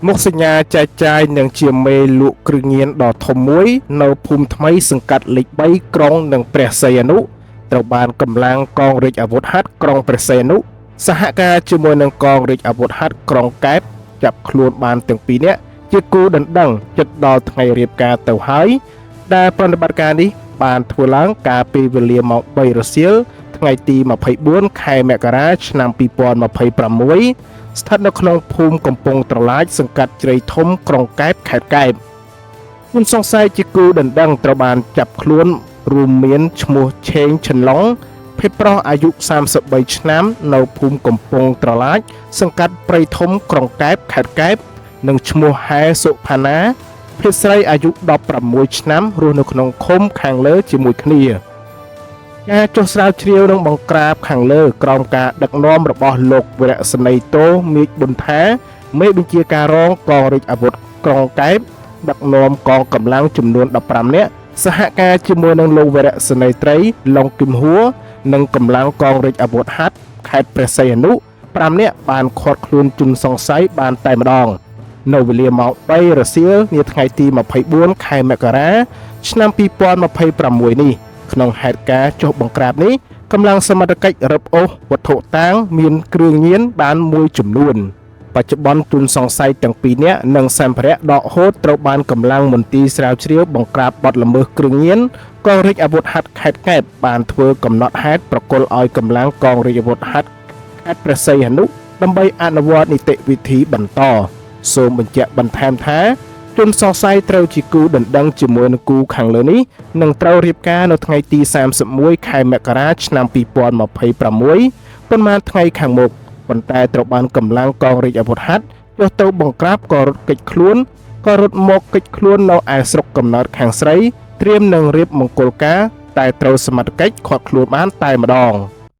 មុខសញ្ញាចែកចាយនឹងជាមេលក់គ្រឿងញៀនដ៏ធំមួយនៅភូមិថ្មីសង្កាត់លេខ3ក្រុងនឹងព្រះសីហនុត្រូវបានកម្លាំងកងរាជអាវុធហត្ថក្រុងព្រះសីហនុសហការជាមួយនឹងកងរាជអាវុធហត្ថក្រុងកែបចាប់ខ្លួនបានទាំងពីរនាក់ជាគូដណ្ដឹងជិតដល់ថ្ងៃរៀបការទៅហើយដែលប្រតិបត្តិការនេះបានធ្វើឡើងកាលពីវេលាម៉ោង3រសៀលថ្ងៃទី24ខែមករាឆ្នាំ2026ស្ថិតនៅក្នុងភូមិកំពង់ត្រឡាចសង្កាត់ជ្រៃធំក្រុងកែបខេត្តកែបជនសង្ស័យជាគូដណ្ដឹងត្រូវបានចាប់ខ្លួនរួមមានឈ្មោះឆេងឆិនឡុងភេទប្រុសអាយុ33ឆ្នាំនៅភូមិកំពង់ត្រឡាចសង្កាត់ព្រៃធំក្រុងកែបខេត្តកែបនិងឈ្មោះហែសុផាណាភេទស្រីអាយុ16ឆ្នាំរស់នៅក្នុងឃុំខាងលើជាមួយគ្នាការចុះស្រាវជ្រាវនឹងបង្ក្រាបខាងលើក្រោមការដឹកនាំរបស់លោកវរៈសេនីយ៍តូមេឃប៊ុនថាមេបញ្ជាការរងកងរាជអាវុធក្រុងកែបដឹកនាំកងកម្លាំងចំនួន15នាក់សហការជាមួយនឹងលោកវរៈសេនីយ៍ត្រីឡុងគឹមហួរនិងកម្លាំងកងរាជអាវុធហត្ថខេត្តព្រះសីហនុ5នាក់បានឃាត់ខ្លួនជនសង្ស័យបានតែម្ដងនៅវេលាម៉ោង3រសៀលនាថ្ងៃទី24ខែមករាឆ្នាំ2026នេះក្នុងហេតុការណ៍ចុះបង្ក្រាបនេះកម្លាំងសមត្ថកិច្ចរឹបអូសវត្ថុតាងមានគ្រឿងញៀនបានមួយចំនួនបច្ចុប្បន្នជនសង្ស័យទាំងពីរនាក់និងសម្ភារៈដកហូតត្រូវបានកម្លាំងមន្ទីរស្រាវជ្រាវបង្ក្រាបបទល្មើសគ្រឿងញៀនកងរាជអាវុធហត្ថខេត្តកែបបានធ្វើកំណត់ហេតុប្រគល់ឲ្យកម្លាំងកងរាជអាវុធហត្ថខេត្តព្រះសីហនុដើម្បីអនុវត្តនីតិវិធីបន្តសូមបញ្ជាក់បន្ថែមថាជនសង្ស័យត្រូវជាគូដណ្ដឹងជាមួយនឹងគូខាងលើនេះនឹងត្រូវរៀបការនៅថ្ងៃទី31ខែមករាឆ្នាំ2026ប៉ុន្មានថ្ងៃខាងមុខប៉ុន្តែត្រូវបានកម្លាំងកងរាជអាវុធហត្ថចុះទៅបង្ក្រាបក៏រត់គេចខ្លួនក៏រត់មកគេចខ្លួននៅឯស្រុកកំណើតខាងស្រីត្រៀមនឹងរៀបមង្គលការតែត្រូវសមត្ថកិច្ចឃាត់ខ្លួនបានតែម្ដង។